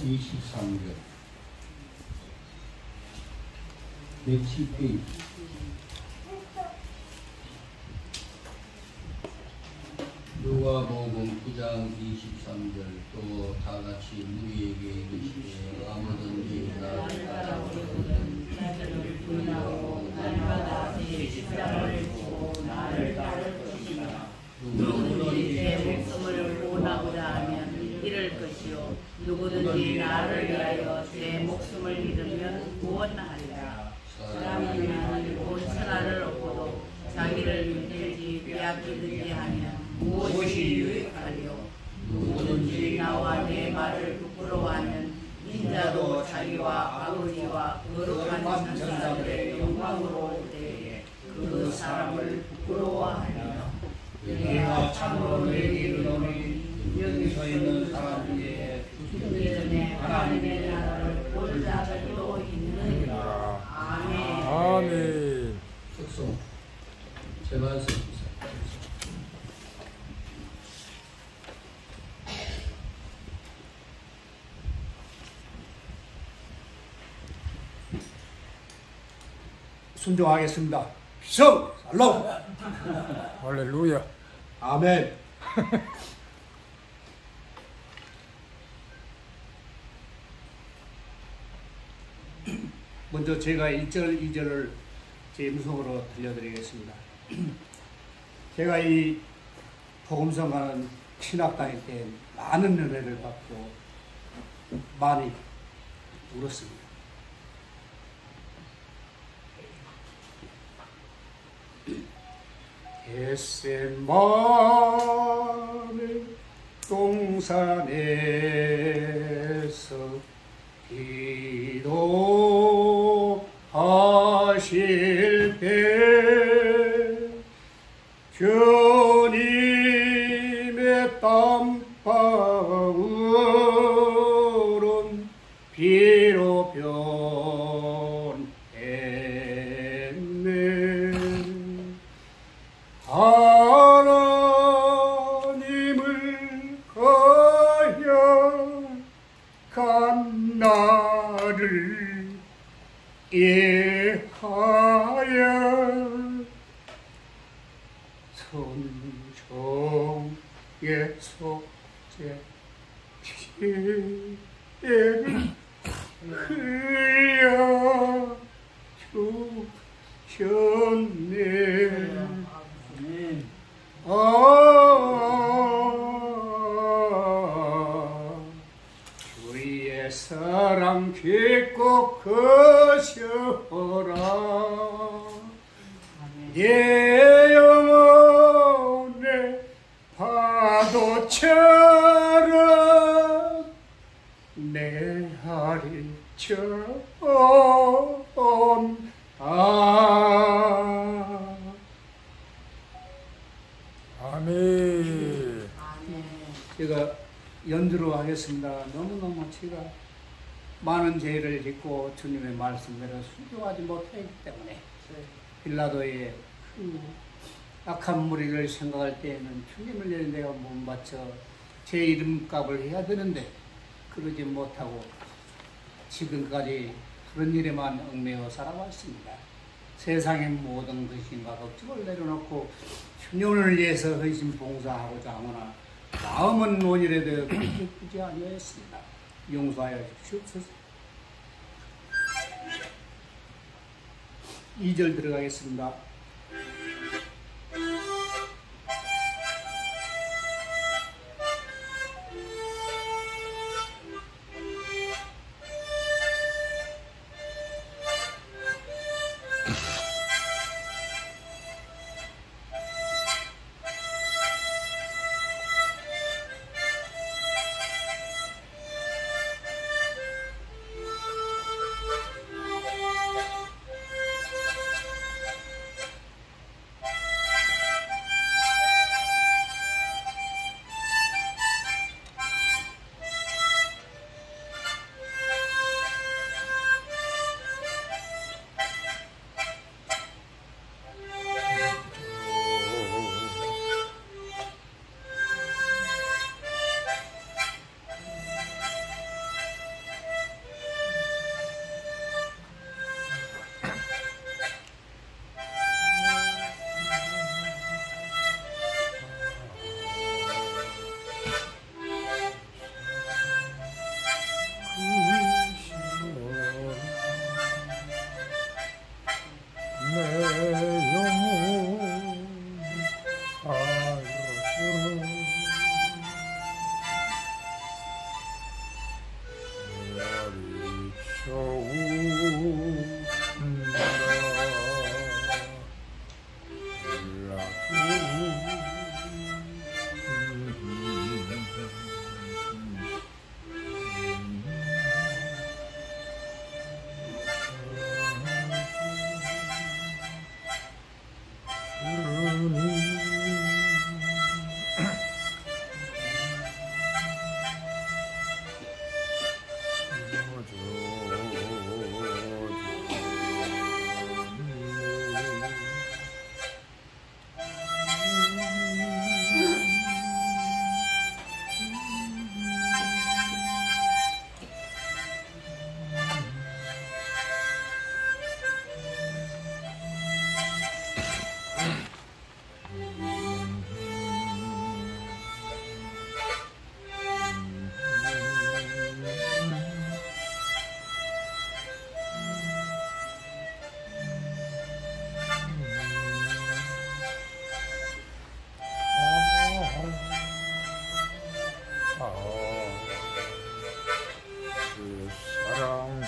23절110페이지 누가복음 9장 23절 또 다같이 무리에게 이르시되 아무든지 나를 따라오거든 자기를 부인하고 날마다 제 십자가를 지고 나를 따를 것이다. 누구든지 제 목숨을 구원하고자 하면 잃을 것이요 누구든지 나를 위하여 제 목숨을 잃으면 구원하리라. 사람이 만일 온 천하를 얻고도 자기를 윤회지 빼앗기든지 하면 무엇이 유익하리요. 누구든지 나와 내 말을 부끄러워하면 인자도 자기와 아버지와 거룩한 천사들의 영광으로 올 때에 그 사람을 부끄러워하리라. 내가 참으로 너희에게 이르노니 여기서 있는 사람 중에 죽기 전에 하나님의 나라를 볼 자들도 있느니라. 아멘. 아멘. 숙소 제 말씀 순종하겠습니다. 성! 살롬! 할렐루야. 아멘. 먼저 제가 1절, 2절을 제 음성으로 들려드리겠습니다. 제가 이 복음성 가는 신학 다닐 때 많은 은혜를 받고 많이 울었습니다. 겟세마네 동산에서 기도하실 때 주님의 땀방울은 비로 변했네. 하나님을 거역한 나를 예하여 선정의 속죄 피를 흘려 주셨네. 주의 사랑 깊고 거셔라. 내 영혼의 파도처럼 내 아리처럼 아멘. 제가 연주로 하겠습니다. 너무너무 제가 많은 죄를 짓고 주님의 말씀대로 순종하지 못했기 때문에 빌라도의 그 악한 무리를 생각할 때에는 주님을 위해 내가 몸 바쳐 제 이름값을 해야 되는데 그러지 못하고 지금까지 그런 일에만 얽매여 살아왔습니다. 세상의 모든 것인가 걱정을 내려놓고 주님을 위해서 헌신 봉사하고자 하거나 마음은 원이라도 기쁘지 아니하였습니다. 용서하여 주시옵소서. 2절 들어가겠습니다.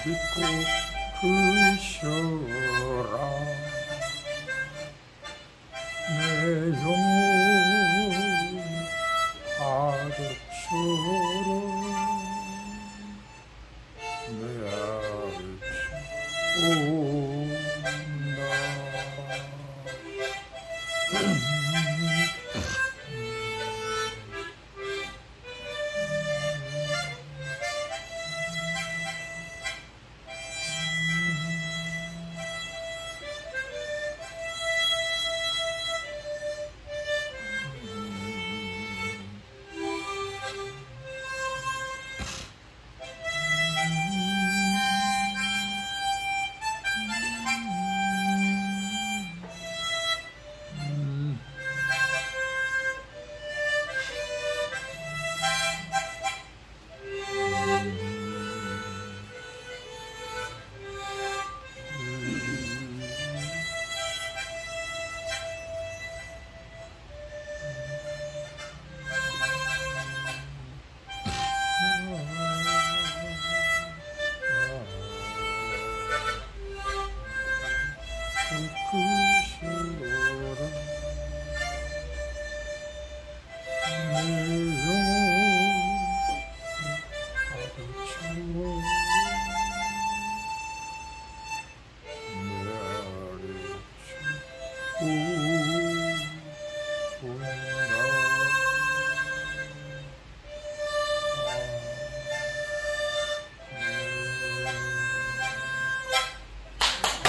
믿고 그셔라 내 영혼 아들처럼 내 아들 온다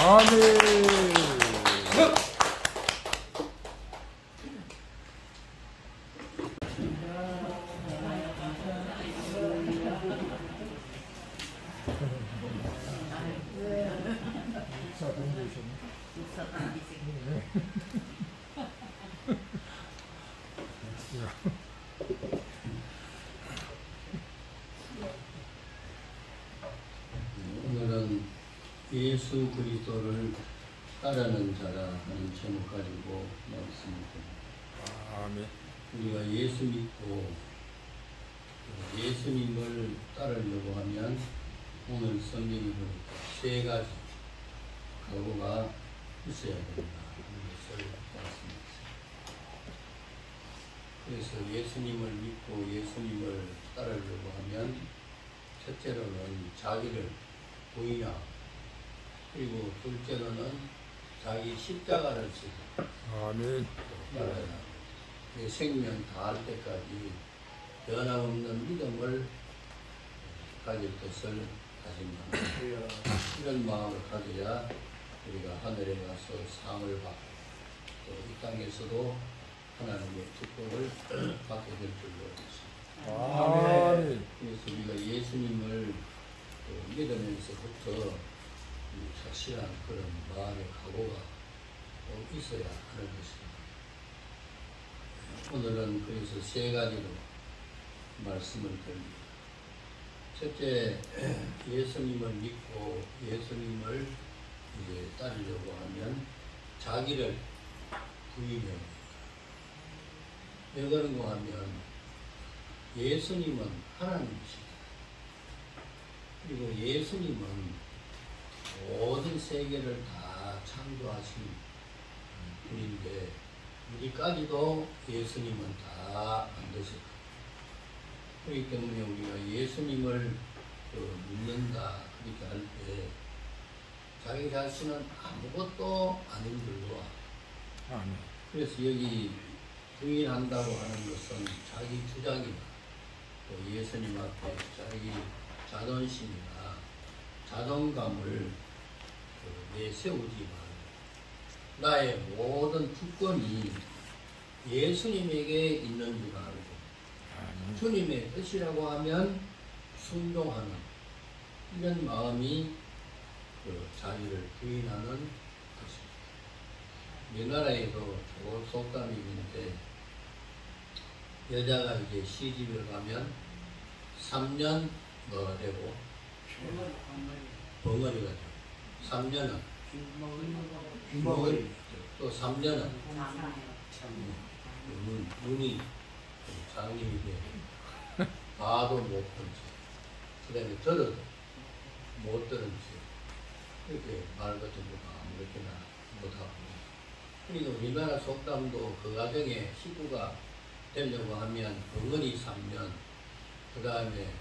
아멘. 오늘은 예수 그리스도를 따르는 자라 하는 제목 가지고 말씀드립니다. 아멘. 우리가 예수 믿고 예수님을 따르려고 하면 오늘 성경이 세 가지 각오가 있어야 된다 하는 것을 말씀드렸습니다. 그래서 예수님을 믿고 예수님을 따르려고 하면 첫째로는 자기를 부인하고 그리고 둘째로는 자기 십자가를 지고 아멘. 따라야 하고 내 생명 다할 때까지 변함없는 믿음을 가질 것을 다짐합니다. 이런 마음을 가져야 우리가 하늘에 가서 상을 받고 또 이 땅에서도 하나님의 축복을 받게 될 줄로 믿습니다. 아멘. 그래서 우리가 예수님을 믿으면서부터 확실한 그런 마음의 각오가 있어야 하는 것입니다. 오늘은 그래서 세 가지로 말씀을 드립니다. 첫째, 예수님을 믿고 예수님을 이제 따르려고 하면 자기를 부인해야 합니다. 왜 그런가 하면 예수님은 하나님이시다. 그리고 예수님은 모든 세계를 다 창조하신 분인데 우리까지도 예수님은 다 만드셨다. 그렇기 때문에 우리가 예수님을 믿는다 그렇게 할 때 자기 자신은 아무것도 아닌 걸로 아멘. 그래서 여기 부인한다고 하는 것은 자기 주장이나 또 예수님 앞에 자기 자존심이나 자존감을 내세우지만 나의 모든 주권이 예수님에게 있는 줄 알고 아멘. 주님의 뜻이라고 하면 순종하는 이런 마음이 자기를 부인하는 것입니다. 우리나라에도 좋은 속담이 있는데 여자가 이제 시집을 가면 3년 뭐가 되고 벙어리가 되고 3년은 벙어리 또 3년은 눈이 장님이 돼 봐도 못 본지 그 다음에 들어도 못 들은지 이렇게 말 같은 거 아무렇게나 못하고 그리고 우리나라 속담도 그 과정에 식구가 되려고 하면 벙어리 3년 그 다음에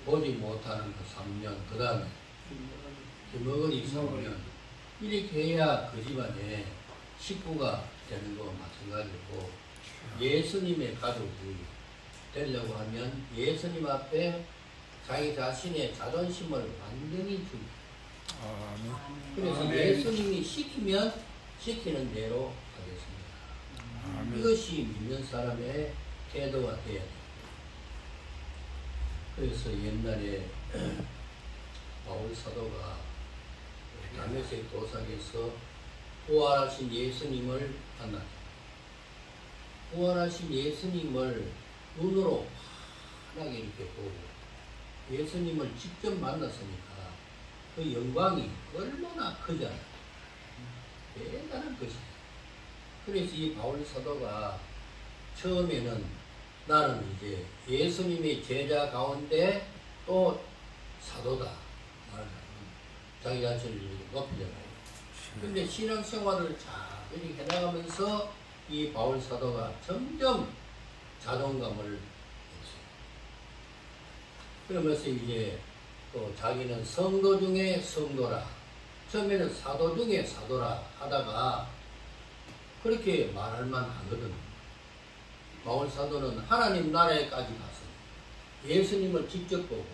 보지 못하는 그 3년 그 다음에 기머거리 3년 이렇게 해야 그 집안에 식구가 되는 거와 마찬가지고 예수님의 가족이 되려고 하면 예수님 앞에 자기 자신의 자존심을 완전히 줍니다. 아멘. 그래서 아멘. 예수님이 시키면 시키는 대로 하겠습니다. 아멘. 이것이 믿는 사람의 태도가 되어야 돼요. 그래서 옛날에 바울 사도가 다메섹 도상에서 부활하신 예수님을 만났다. 부활하신 예수님을 눈으로 환하게 이렇게 보고 예수님을 직접 만났으니까 그 영광이 얼마나 크잖아요. 대단한 것이다. 그래서 이 바울 사도가 처음에는 나는 이제 예수님의 제자 가운데 또 사도다. 자기 자신을 높이잖아요. 근데 신앙생활을 잘 이렇게 해나가면서 이 바울 사도가 점점 자존감을 했어요. 그러면서 이제 또 자기는 성도 중에 성도라. 처음에는 사도 중에 사도라 하다가 그렇게 말할만 하거든. 바울 사도는 하나님 나라에까지 갔어요. 예수님을 직접 보고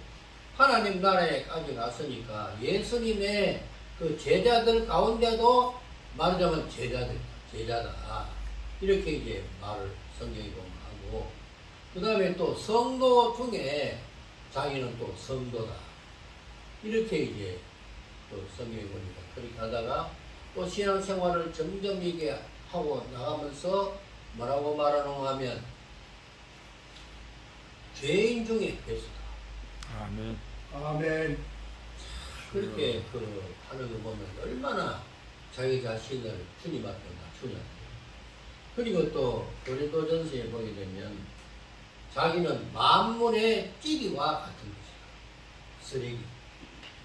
하나님 나라에까지 갔으니까 예수님의 그 제자들 가운데도 말하자면 제자다. 이렇게 이제 말을 성경에 보면 하고 그 다음에 또 성도 중에 자기는 또 성도다. 이렇게 이제 또 성경에 보니까 그렇게 하다가 또 신앙생활을 점점 이게 하고 나가면서 뭐라고 말하는가 하면 죄인 중에 베스다. 아멘. 아멘. 그렇게 그 하는 거 보면 얼마나 자기 자신을 주님 앞에 낮추냐. 그리고 또 고린도전서에 보게 되면 자기는 만물의 찌기와 같은 것이다. 쓰레기.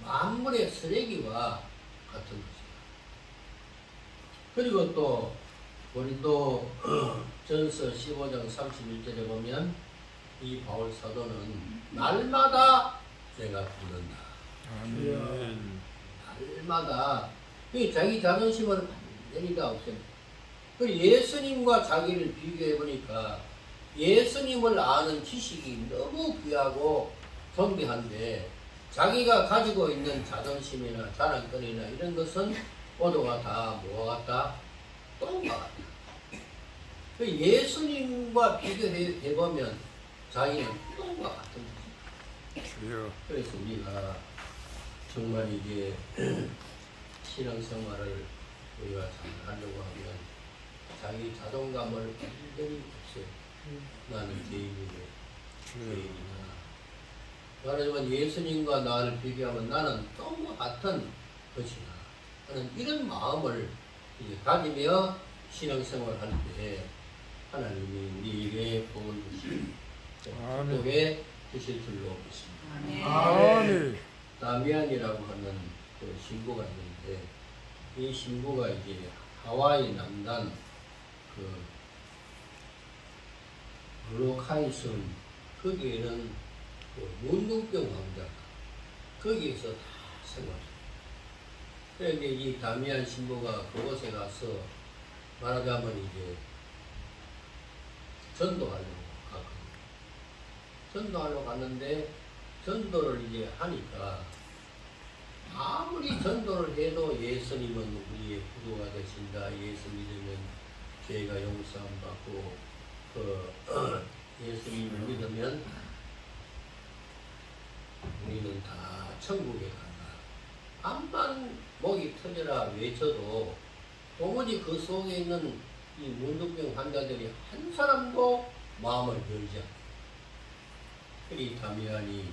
만물의 쓰레기와 같은 것이다. 그리고 또 고린도 전서 15장 31절에 보면 이 바울 사도는 날마다 내가 부른다. 아멘. 날마다 자기 자존심을 완전히 다 없앱니다. 그리고 예수님과 자기를 비교해 보니까 예수님을 아는 지식이 너무 귀하고 존귀한데 자기가 가지고 있는 자존심이나 자랑거리나 이런 것은 모두가 다 뭐와 같다? 똥과 같다. 예수님과 비교해 보면 자기는 똥과 같은 거죠. 주여. 그래서 우리가 정말 이제 신앙생활을 우리가 잘 하려고 하면 자기 자존감을 완전히 없애요. 나는 죄인이나 말하자면 예수님과 나를 비교하면 나는 똥과 같은 것이다 하는 이런 마음을 이제 가지며 신앙생활을 할 때 하나님이 우리에게 아멘. 축복해 주실 줄로 믿습니다. 아멘. 다미안이라고 하는 그 신부가 있는데 이 신부가 이제 하와이 남단 그 블로카이 섬 거기에는 그 문둥병 환자가 거기에서 다 생활해요. 그런데 이 다미안 신부가 그곳에 가서 말하자면 이제 전도하려고 갔거든요. 전도하려고 갔는데 전도를 이제 하니까 아무리 전도를 해도 예수님은 우리의 구도가 되신다. 예수 믿으면 죄가 용서함 받고 그 예수님을 믿으면 우리는 다 천국에 간다. 암만 목이 터져라 외쳐도 도무지 그 속에 있는 이 문둥병 환자들이 한 사람도 마음을 열지 않고 그리 다미안이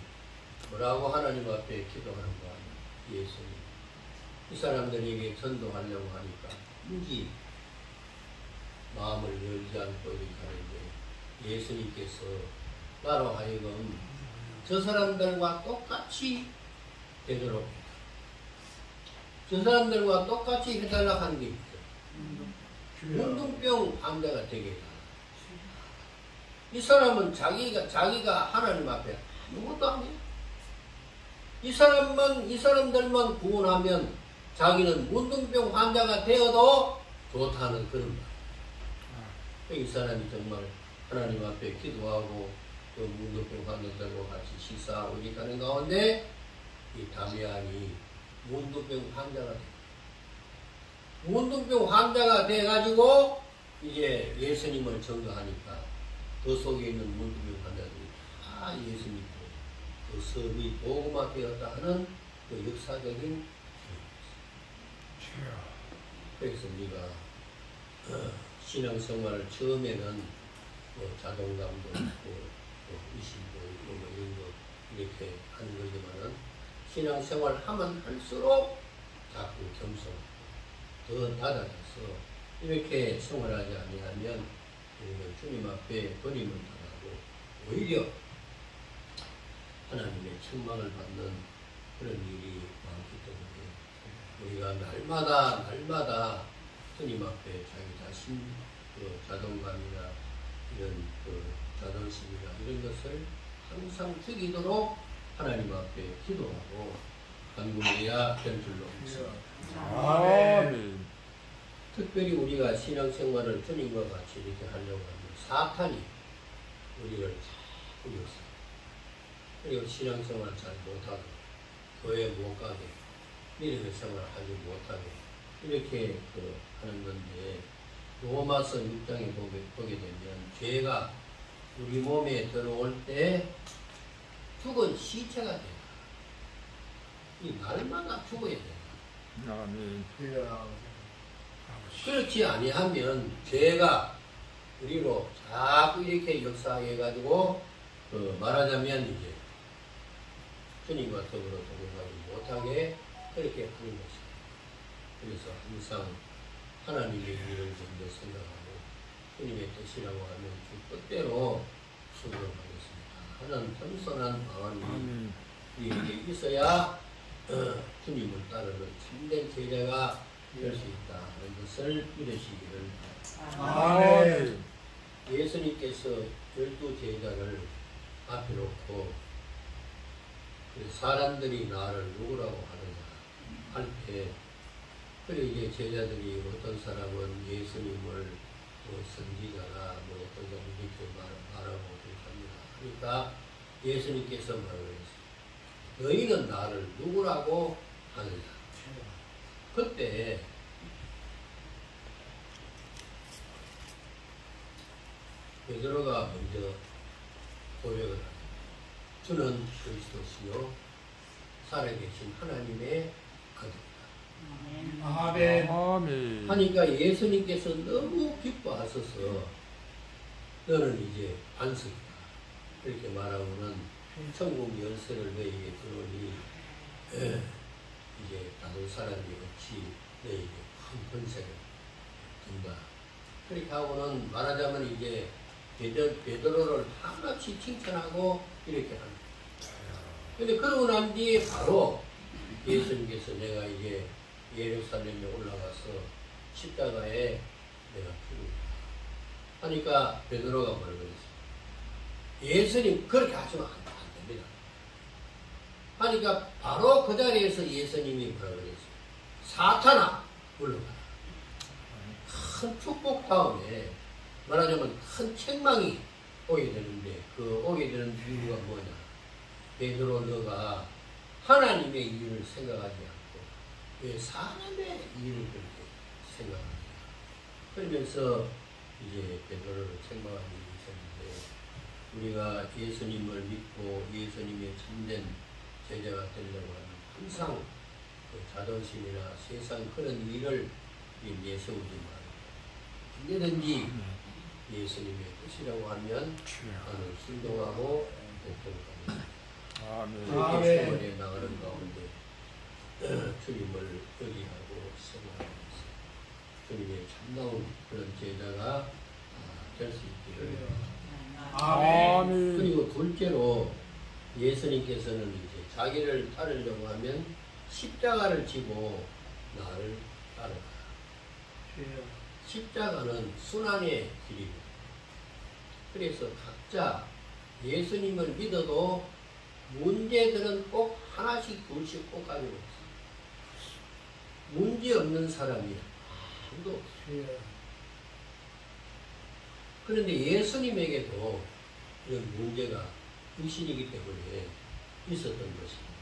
뭐라고 하나님 앞에 기도하는 거 아니에요. 예수님 이 사람들에게 전도하려고 하니까 무지 마음을 열지 않고 이렇게 하는데 예수님께서 나로 하여금 저 사람들과 똑같이 되도록 해라. 저 사람들과 똑같이 해달라 하는 게 있어요. 문둥병 환자가 되게 해라. 이 사람은 자기가 하나님 앞에 아무것도 안 해요. 이 사람들만 구원하면 자기는 문둥병 환자가 되어도 좋다는 그런 말. 이 사람이 정말 하나님 앞에 기도하고 그 문둥병 환자들과 같이 식사하고 있다는 가운데 이 다미안이 문둥병 환자가 돼. 문둥병 환자가 돼가지고 이제 예수님을 전도하니까 그 속에 있는 문둥병 환자들이 다 예수님 그 섬이 복음화 되었다 하는 그 역사적인 그래서 우리가 신앙생활을 처음에는 뭐 자존감도 있고 의심도 있고 뭐 이런 거 이렇게 하는 거지만은 신앙생활 하면 할수록 자꾸 겸손하고 더 닫아져서 이렇게 생활하지 아니하면 우리는 주님 앞에 버림을 당하고 오히려 하나님의 책망을 받는 그런 일이 많기 때문에 우리가 날마다 주님 앞에 자기 자신 그 자존감이나 이런 그 자존심이나 이런 것을 항상 죽이도록 하나님 앞에 기도하고 간구해야 될 줄로 믿습니다. 아멘. 특별히 우리가 신앙생활을 주님과 같이 이렇게 하려고 하면 사탄이 우리를 자꾸 역사 그리고 신앙생활 잘 못하게 교회 못 가게 믿음의 생활 하지 못하게 이렇게 하는 건데 로마서 6장에 보게 되면 죄가 우리 몸에 들어올 때 죽은 시체가 된다. 이 날마다 죽어야 된다. 아멘. 그렇지 아니하면 죄가 우리로 자꾸 이렇게 역사해가지고 말하자면 이제 주님과 더불어 동행하지 못하게 그렇게 하는 것입니다. 그래서 항상 하나님의 일을 먼저 생각하고 주님의 뜻이라고 하면 주 뜻대로 순종하겠습니다 하는 겸손한 마음이 우리에게 있어야 주님을 따르는 참된 제자가 될 수 있다 하는 것을 믿으시기를 아멘. 예수님께서 12제자를 앞에 놓고 사람들이 나를 누구라고 하느냐 할 때 그래 이제 제자들이 어떤 사람은 예수님을 뭐 선지자나 뭐 어떤 사람이 이렇게 말하고 합니다. 그러니까 예수님께서 말을 했어요. 너희는 나를 누구라고 하느냐. 그때 베드로가 먼저 고백을 합니다. 주는 그리스도시요 살아계신 하나님의 아들이다. 아멘. 아멘. 하니까 예수님께서 너무 기뻐하셔서 너는 이제 반석이다. 이렇게 말하고는 천국 열쇠를 너에게 주노니 이제 다른 사람이 없이 너에게 큰 권세를 준다. 그렇게 하고는 말하자면 이제 베드로를 한없이 칭찬하고 이렇게 합니다. 근데 그러고 난 뒤에 바로 예수님께서 내가 이제 예루살렘에 올라가서 십자가에 내가 죽는다 하니까 베드로가 뭐라고 그랬어요? 예수님 그렇게 하시면 안 됩니다. 하니까 바로 그 자리에서 예수님이 뭐라고 그랬어요? 사탄아 물러가라. 큰 축복 다음에 말하자면 큰 책망이 오게 되는데 그 오게 되는 이유가 뭐냐? 베드로 너가 하나님의 일을 생각하지 않고 왜 사람의 일을 그렇게 생각하냐? 그러면서 이제 베드로를 책망한 일이 있었는데 우리가 예수님을 믿고 예수님의 참된 제자가 되려고 하면 항상 그 자존심이나 세상 그런 일을 내세우지 말고 언제든지 예수님의 뜻이라고 하면 나는 순종하고 복종합니다. 그렇게 생활에 나가는 가운데 주님을 의지하고 생활하면서 주님의 참다운 그런 제자가 될 수 있기를 바랍니다. 그리고 둘째로 예수님께서는 이제 자기를 따르려고 하면 십자가를 지고 나를 따르라. 십자가는 순환의 길입니다. 그래서 각자 예수님을 믿어도 문제들은 꼭 하나씩 둘씩 꼭 가지고 있어요. 문제 없는 사람이 아무도 없어요. 그런데 예수님에게도 이런 문제가 육신이기 때문에 있었던 것입니다.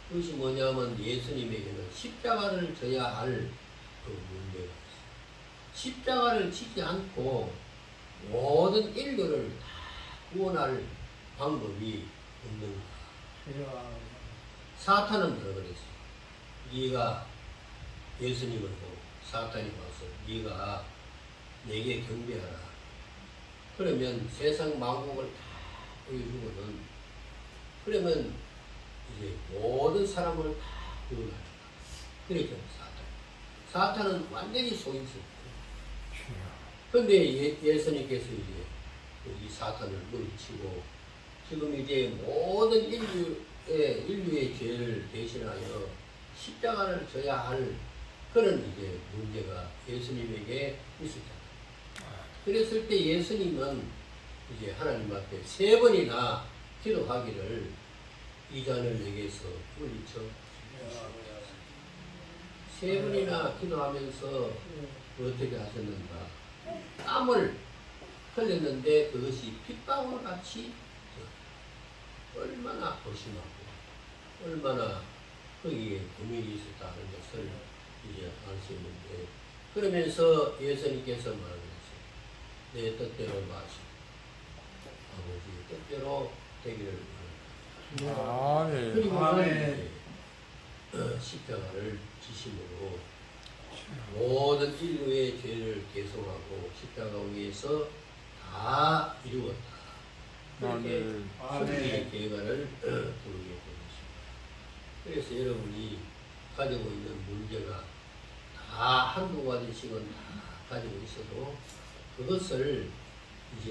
그것이 뭐냐면 예수님에게는 십자가를 져야 할 그 문제가 있어요. 십자가를 지지 않고 모든 인류를 다 구원할 방법이 없는가. 사탄은 뭐라 그랬어요? 네가 예수님을 보고 사탄이 와서 네가 내게 경배하라. 그러면 세상 만국을 다 보여주고는 그러면 이제 모든 사람을 다 구원한다. 그렇게 사탄은 완전히 속임수예요. 그런데 예수님께서 이제 이 사탄을 물리치고 지금 이제 모든 인류의 죄를 대신하여 십자가를 져야 할 그런 이제 문제가 예수님에게 있었잖아요. 그랬을 때 예수님은 이제 하나님 앞에 3번이나 기도하기를 이 잔을 내게서 물리쳐 주시옵소서. 3번이나 기도하면서 어떻게 하셨는가? 땀을 흘렸는데 그것이 핏방울 같이 얼마나 고심하고 얼마나 거기에 고민이 있었다는 것을 이제 알 수 있는데 그러면서 예수님께서 말하셨어요. 내 뜻대로 마시고 아버지의 뜻대로 되기를 바랍니다. 그리고 십자가를 지심으로 모든 인류의 죄를 계속하고 십자가 위에서 다 이루었다. 그렇게 승리의 결과를 부르게 되었습니다. 그래서 여러분이 가지고 있는 문제가 다 한두 가지씩은 다 가지고 있어도 그것을 이제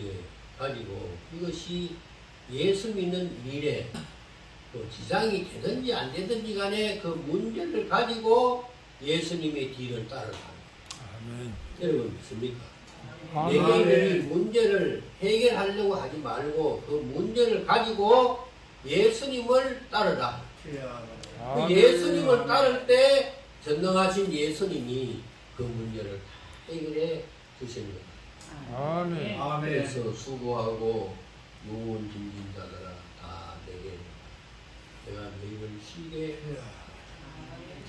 가지고 이것이 예수 믿는 일에 또 지장이 되든지 안 되든지 간에 그 문제를 가지고 예수님의 뒤를 따라가는 거예요. 여러분 믿습니까? 내게 이 문제를 해결하려고 하지 말고 그 문제를 가지고 예수님을 따르라. 그 예수님을 따를 때 전능하신 예수님이 그 문제를 다 해결해 주시는 거예요. 그래서 수고하고 무거운 짐진 자들아 다 내게 내가 너희를 쉬게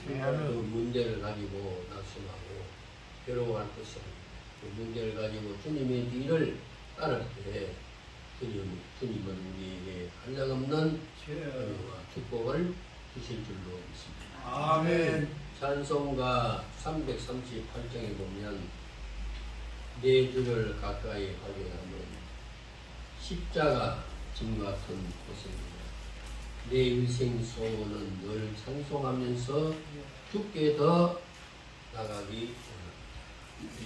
그 문제를 가지고 낙심하고 괴로워할 것이 아닙니다. 그 문제를 가지고 주님의 뒤를 따를 때 주님은 우리에게 한량없는 축복을 주실 줄로 믿습니다. 아멘. 찬송가 338장에 보면 내 주를 가까이 하게 하면 십자가 짐 같은 고생입니다. 내 일생 소원은 늘 찬송하면서 주께 더 나가기 원합니다.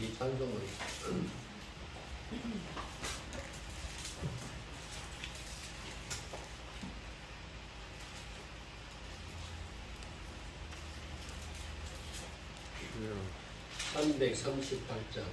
이 찬송을 338장.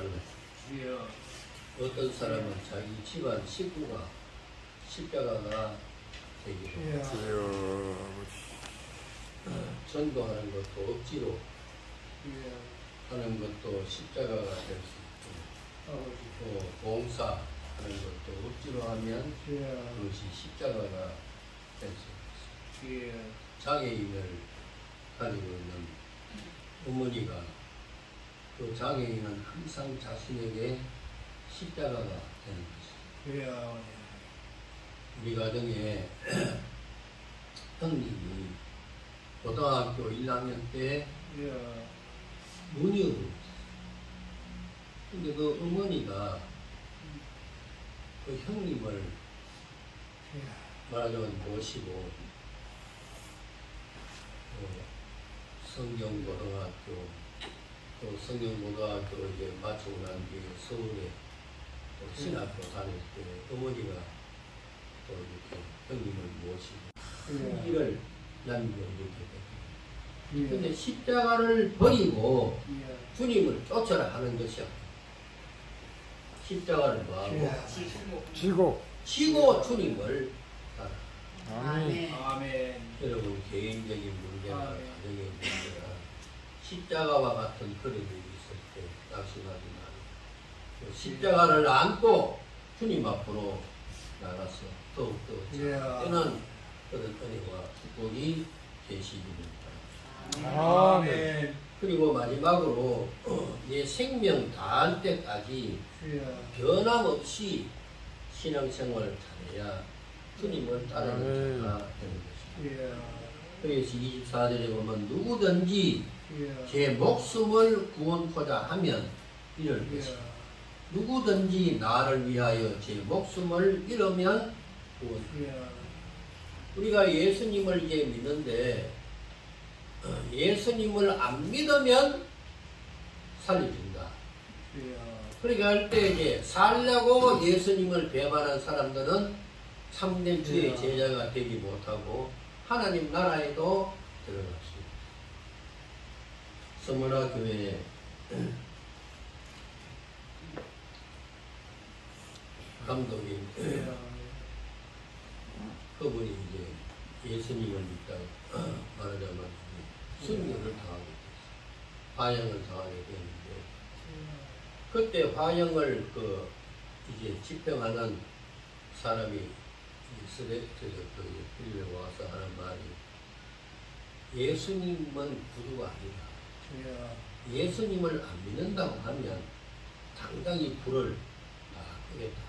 하는 거예요. 어떤 사람은 자기 집안 식구가 십자가가 되기도 주여 전도하는 것도 억지로 하는 것도 십자가가 될 수 있고 또 봉사하는 것도 억지로 하면 그것이 십자가가 될 수 있어요. 장애인을 가지고 있는 어머니가 그 장애인은 항상 자신에게 십자가가 되는 것이죠. 우리 가정에 형님이 고등학교 1학년 때 눈이 어두웠어요. 근데 그 어머니가 그 형님을 말하자면 모시고 성경고등학교 또 성경고등학교 이제 마치고 난 뒤에 서울에 신학교 다닐 때 어머니가 또 이렇게 형님을 모시고 일을 남겨주게 됐어요. 근데 십자가를 버리고 주님을 쫓아라 하는 것이 아니에요. 십자가를 뭐하고 지고 지고 주님을 따라. 아멘. 여러분 개인적인 문제나 가정의 문제나 십자가와 같은 그림이 있을 때 낙심하지 말고 십자가를 안고 주님 앞으로 나가서 더욱더 뛰는 그런 은혜와 축복이 되시기 바랍니다. 아멘. 그리고 마지막으로 내 생명 다할 때까지 변함없이 신앙생활을 잘해야 주님을 따르는 자가 되는 것입니다. 그래서 24절에 보면 누구든지 제 목숨을 구원코자 하면 이럴 것이다. 누구든지 나를 위하여 제 목숨을 잃으면 구원합니다. 우리가 예수님을 이제 믿는데 예수님을 안 믿으면 살려준다. 그렇게 할 때 이제 살려고 예수님을 배반한 사람들은 참된 주의 제자가 되지 못하고 하나님 나라에도 들어갈 수 있다. 서머나 교회에 감독인 그분이 이제 예수님을 믿다가 말하자면 순교를 당하게 됐어요. 화형을 당하게 되는데 그때 화형을 이제 집행하는 사람이 스레트에서 필리에 와서 하는 말이 예수님은 구주가 아니다. 예수님을 안 믿는다고 하면 당당히 불을 다 끄겠다.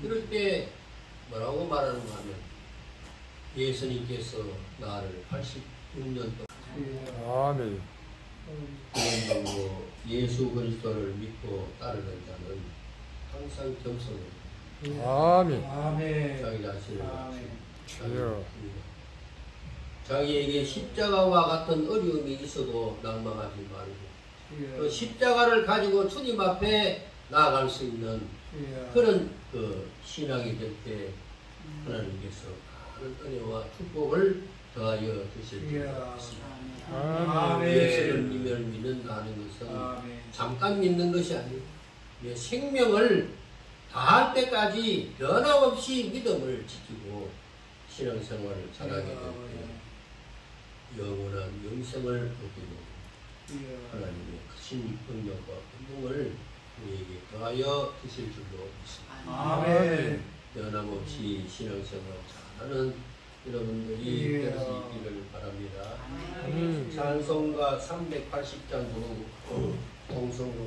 이럴 때 뭐라고 말하는가 하면 예수님께서 나를 86년 동안 아멘. 그런 정도 예수 그리스도를 믿고 따르는 자는 항상 겸손해요. 아멘. 자기 자신을 주여. 자기에게 십자가와 같은 어려움이 있어도 낭망하지 말고 그 십자가를 가지고 주님 앞에 나아갈 수 있는 그런 신앙이 될 때 하나님께서 많은 은혜와 축복을 더하여 주실 줄 믿습니다. 예수를 믿는다는 것은 잠깐 믿는 것이 아니고 생명을 다할 때까지 변함없이 믿음을 지키고 신앙생활을 잘하게 될 때 영원한 영생을 얻게 되고 하나님의 크신 능력과 은총을 우리에게 더하여 주실 줄로 믿습니다. 아멘. 변함없이 신앙생활 잘하는 여러분들이 될 수 있기를 바랍니다. 찬송가 380장 부르고 동성으로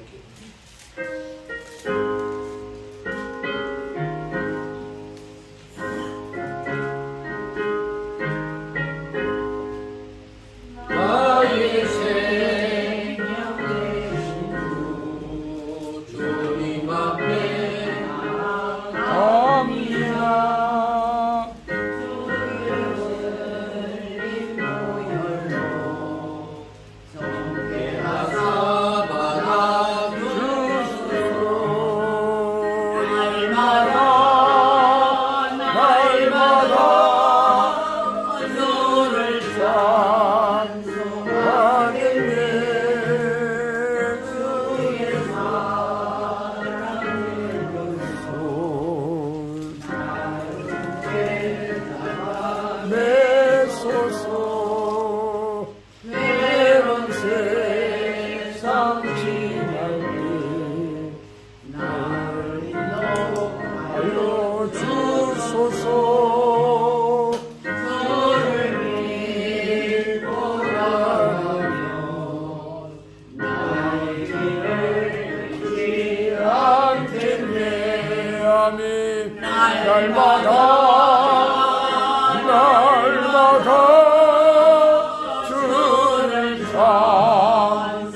나의 생명 대신 주님 앞에 감사. 하사 받아 날마다 주를 찬송하겠네.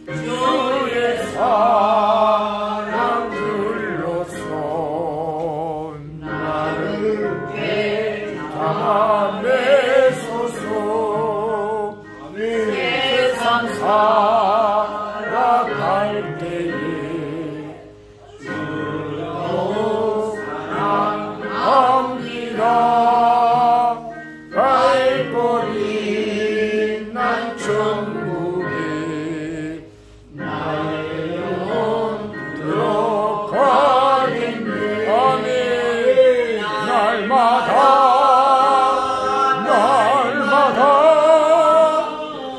주의 사랑 불러서 나를 담아내소서. 세상 살아갈 때에 주로 사랑합니다. 갈 거리 난 천국에 나의 영혼 들어가겠네. 아멘. 날마다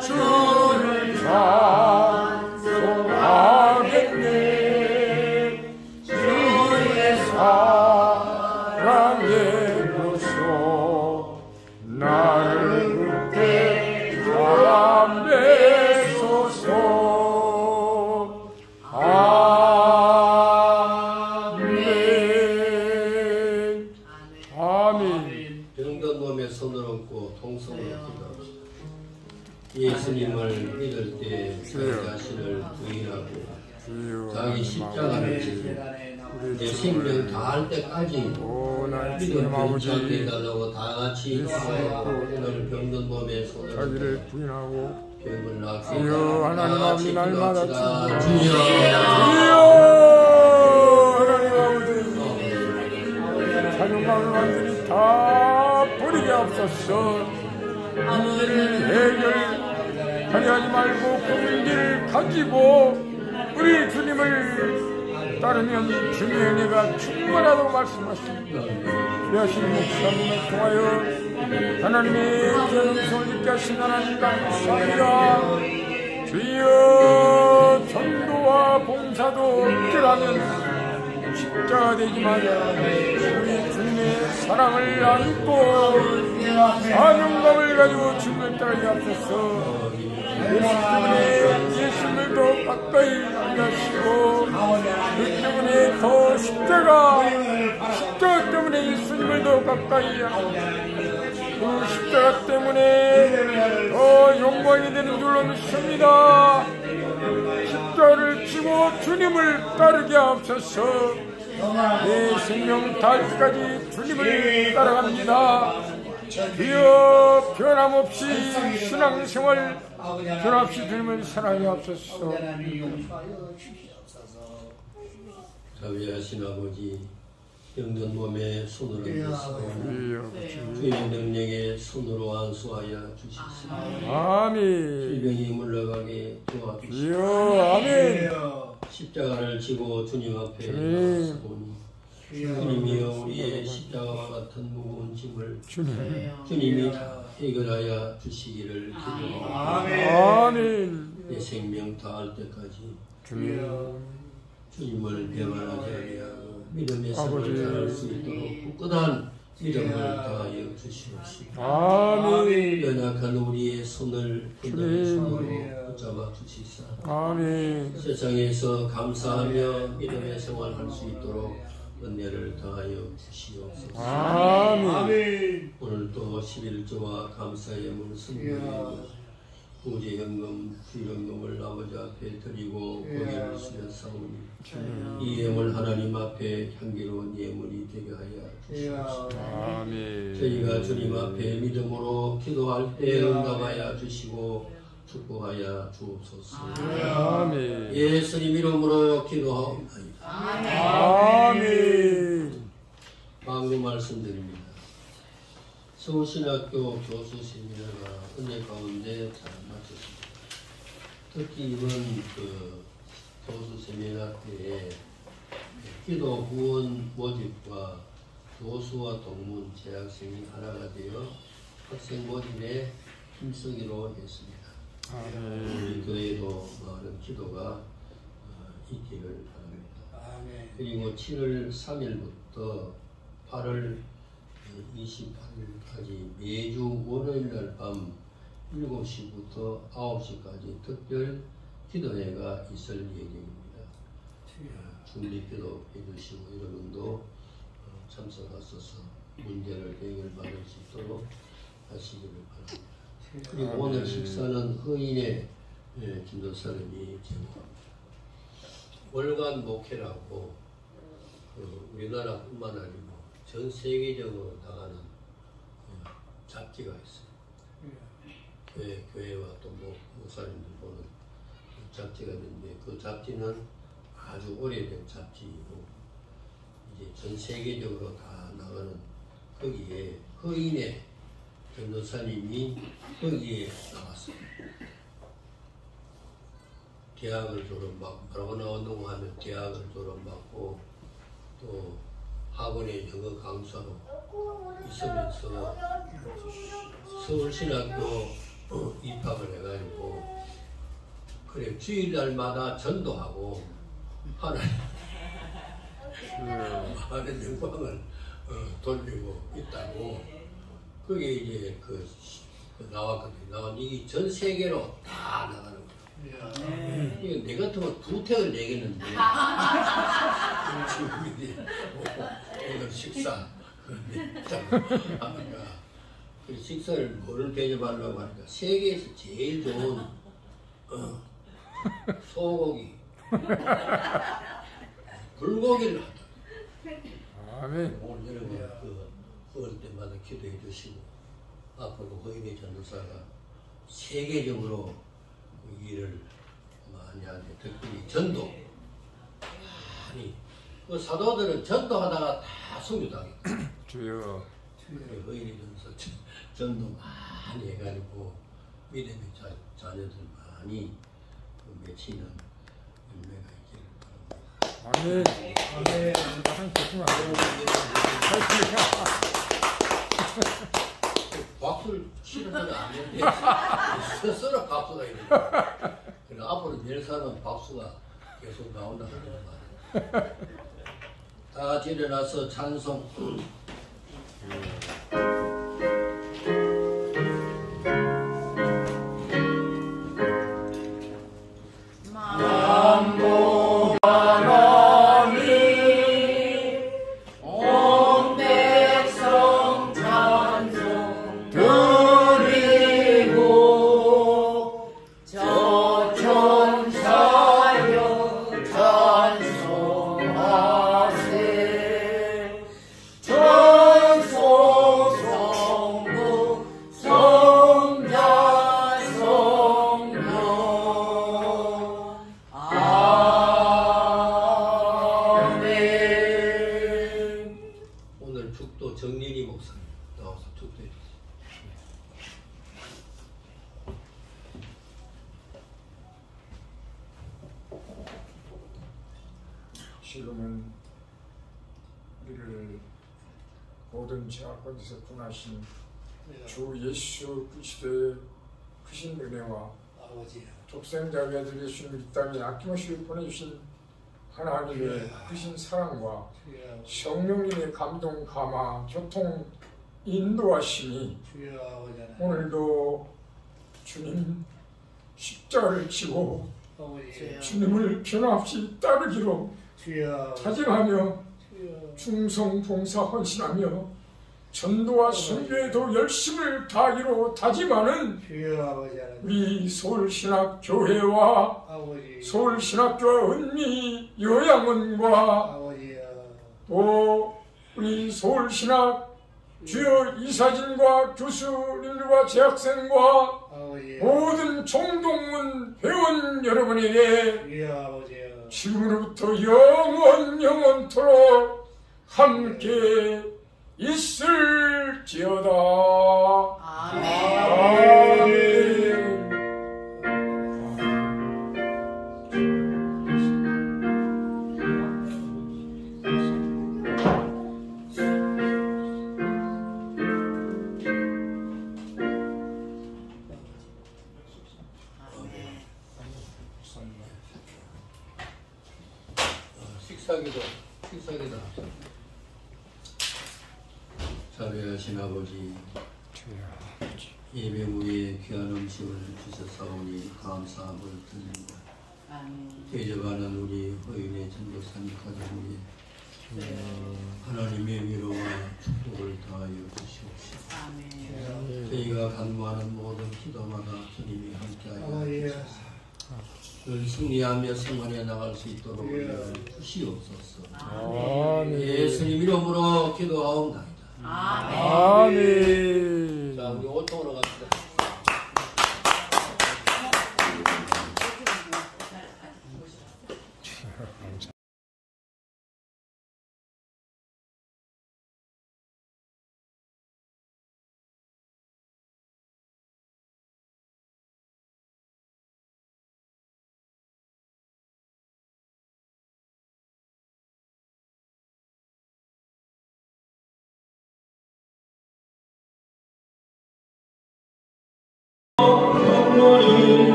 주를 찬송하겠네. 주의 사랑으로서 나를 그때 담아내소서. 아멘. 아멘. 병든 몸에 손을 얹고 통성으로 기도합시다. 예수님을 믿을 때 자기 자신을 부인하고 자기 십자가를 지고 내 생명 다할 때까지 믿음 병창게 해달라고 다 같이 오늘 병든 몸에 손을 자기를 부인하고 병을 낫게 주여 하나님 아버지 날마다 주여 하나님 아버지 자존감을 완전히 다 버리게 하옵소서. 문제를 해결하지 말고 그 문제를 가지고 우리 주님을 따르면 주님의 은혜가 충만하다고 말씀하십니다. 여신 목사님을 통하여 하나님의 전성을 입게 하신 하나님 감사합니다. 주여 전도와 봉사도 없더라면 십자가 되지만 우리 주님의 사랑을 안고 사명감을 가지고 주님을 따르게 하소서. 예수 때문에 예수님을 더 가까이 하시고 그 때문에 더 십자가 때문에 예수님을 더 가까이 하고 그 십자가 때문에 더 영광이 되는 줄로 믿습니다. 십자가를 지고 주님을 따르게 하옵소서. 내 생명 다할 때까지 주님을 따라갑니다. 주여 변함없이 신앙생활 변함없이 주님을 사랑해 하옵소서. 자비하신 아버지 병든 몸에 손을 얹으시고 주의 능력에 손으로 안수하여 주시옵소서. 아멘. 질병이 물러가게 도와주시옵소서. 아멘. 십자가를 지고 주님 앞에 나서보니 주님이여 우리의 십자가와 같은 무거운 짐을 주님이 다 해결하여 주시기를 기도합니다. 아멘. 내 생명 다할 때까지 주님을 배반하지 아니하고 믿음의 삶을 살할 수 있도록 굳건한 믿음을 다하여 주시옵시고 아멘. 연약한 우리의 손을 그들의 손으로 붙잡아 주시사 아멘. 세상에서 감사하며 믿음의 생활할 수 있도록 은혜를 더하여 주시옵소서. 아멘. 오늘도 11조와 감사의 예물 선물이고 구제연금, 주연금을 아버지 앞에 드리고 고개를 숙여 싸우니 이 예물 하나님 앞에 향기로운 예물이 되게 하여 주시옵소서. 아멘. 저희가 주님 앞에 믿음으로 기도할 때 응답하여 주시고 축복하여 주옵소서. 아멘. 예수님 이름으로 기도하옵나이다. 아멘. 방금 말씀드립니다. 서울신학교 교수 세미나가 은혜 가운데 잘 마쳤습니다. 특히 이번 그 교수 세미나 때에 기도 후원 모집과 교수와 동문 재학생이 하나가 되어 학생 모집에 힘쓰기로 했습니다. 우리 교회도 많은 기도가 있기를 바랍니다. 그리고 7월 3일부터 8월 28일까지 매주 월요일날 밤 7시부터 9시까지 특별 기도회가 있을 예정입니다. 중립기도 해주시고 이런 분도 참석하셔서 문제를 해결받을 수 있도록 하시기를 바랍니다. 그리고 오늘 식사는 허인의 김도사님이 제공합니다. 월간 목회라고 우리나라뿐만 아니고 전 세계적으로 나가는 잡지가 있어요. 교회와 또 목사님들 보는 잡지가 있는데 그 잡지는 아주 오래된 잡지이고 이제 전 세계적으로 다 나가는 거기에 허인의 전도사님이 거기에 나왔습니다. 대학을 졸업받고 뭐라고 나온다고 하면 대학을 졸업받고 또 학원에 영어 강사로 있으면서 서울신학교 입학을 해가지고 그래 주일날마다 전도하고 많은 영광을 돌리고 있다고 그게 이제 나왔거든요. 나온 이게 전 세계로 다 나가는 거예요. 이거 내 같으면 두 택을 내겠는데 지금 오늘 식사 하니까 그 식사를 뭐를 대접하려고 하니까 세계에서 제일 좋은 소고기 불고기를 하다. 아멘. 오늘 여러분 그럴 때마다 기도해 주시고 앞으로 허인의 전도사가 세계적으로 그 일을 많이 하는데 특별히 전도 많이 그 사도들은 전도하다가 다 순교당해. 주여. 허인의 전도사 전도 많이 해가지고 믿음의 자녀들 많이 맺히는 열매가 있기를 바랍니다. 아멘. 박수를 치는 건 아닌데 스스로 박수가 있는 거야. 그래 앞으로 낼 사람은 박수가 계속 나온다는 말이야. 다 같이 일어나서 찬송. 지금은 우리를 모든 죄악 가운데서 구원하신 주 예수 그리스도의 크신 은혜와 독생자의 아들 예수님을 이 땅에 아낌없이 보내주신 하나님의 크신 사랑과 성령님의 감동, 감화, 교통, 인도하심이 오늘도 주님 십자가를 지고 주님을 변함없이 따르기로 다짐하며 충성, 봉사, 헌신하며 전도와 선교에도 열심을 다하기로 다짐하는 우리 서울신학교회와 서울신학교와 은미 요양원과 또 우리 서울신학 주요 이사진과 교수님들과 재학생과 모든 총동문 회원 여러분에게 지금으로부터 영원토록 함께 있을지어다. 아멘. 식사기도 자비하신 아버지, 예배 후에 귀한 음식을 주셔서오니 감사함을 드립니다. 대접하는 우리 허윤의 전도사님 가족에게 하나님의 위로와 축복을 더하여 주시옵시고 저희가 간구하는 모든 기도마다 주님이 함께하여 주시옵소서. 늘 승리하며 생활해 나갈 수 있도록 주시옵소서. 예수님 이름으로 기도하옵나이다. 아멘. 자, 우리 오통으로 갑시다.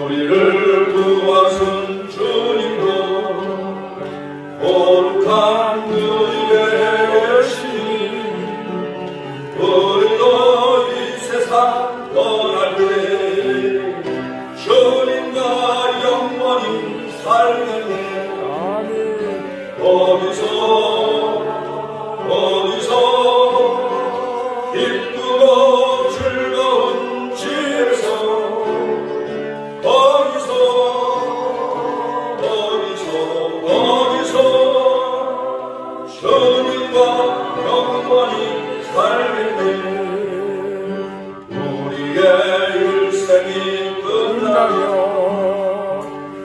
우리를 구하신 주님도 거룩한 그의 신 우리도 이 세상 떠날 때 주님과 영원히 살겠네. 어디서 기쁘고 즐거운 집에서 어디서 주님과 영원히 살겠네. 우리의 일생이 끝나면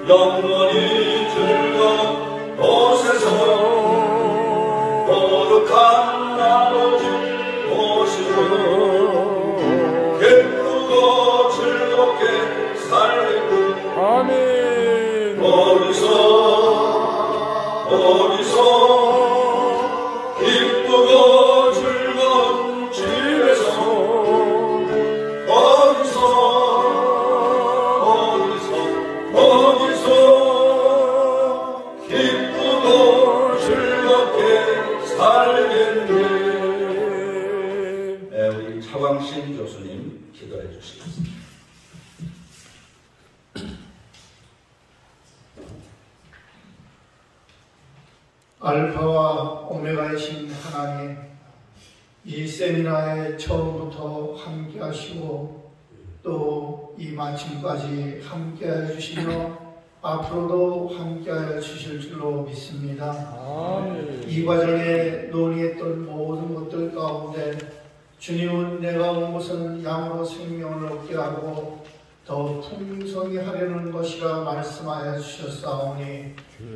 영원히 즐거운 곳에서 거룩한 아버지 모시고 기쁘고 즐겁게 살겠네. 아멘. 어디서 기쁘고 즐거운 집에서 어디서 기쁘고 즐겁게 살겠네. 네, 우리 차광신 교수님 기도해 주시겠습니다. 알파와 오메가이신 하나님, 이 세미나에 처음부터 함께 하시고 또 이 마침까지 함께 해주시며 앞으로도 함께 하여 주실 줄로 믿습니다. 이 과정에 논의했던 모든 것들 가운데 주님은 내가 온 것은 양으로 생명을 얻게 하고 더 풍성히 하려는 것이라 말씀하여 주셨사오니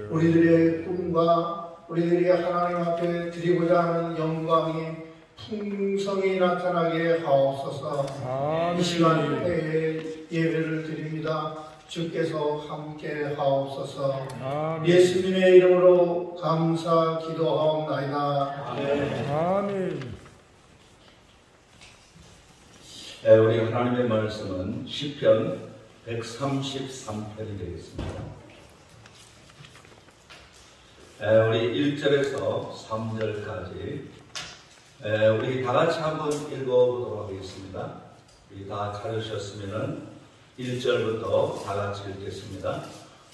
우리들의 꿈과 우리들이 하나님 앞에 드리고자 하는 영광이 풍성히 나타나게 하옵소서. 이 시간에 예배를 드립니다. 주께서 함께 하옵소서. 예수님의 이름으로 감사 기도하옵나이다. 아멘. 네, 우리 하나님의 말씀은 시편 133편이 되겠습니다. 우리 1절에서 3절까지 우리 다 같이 한번 읽어보도록 하겠습니다. 우리 다 찾으셨으면 1절부터 다 같이 읽겠습니다.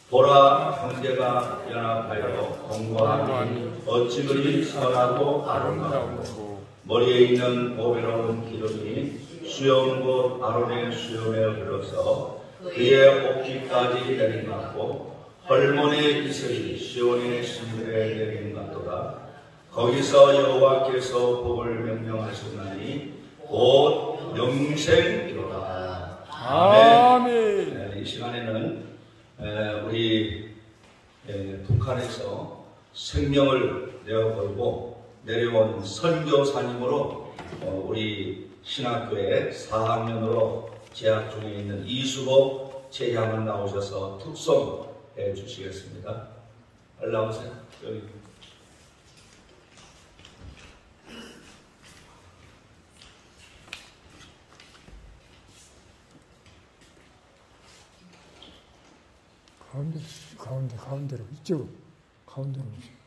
보라, 형제가 연합하여 공고하니 어찌 그리 선하고 아름다운고 머리에 있는 보배로운 기름이 수염 곧 아론의 수염에 흘러서 그의 옷깃까지 내린 것 같고 헐몬의 이슬이 시온의 신들에 내린 것 같도다. 거기서 여호와께서 복을 명령하셨나니 곧 영생이로다. 아멘. 이 시간에는 우리 북한에서 생명을 내어걸고 내려온 선교사님으로 우리 신학교에 4학년으로 재학 중에 있는 이수복 제양을 나오셔서 특송해 주시겠습니다. 올라오세요. 여기. 가운데로 이쪽으로 가운데로 오세요.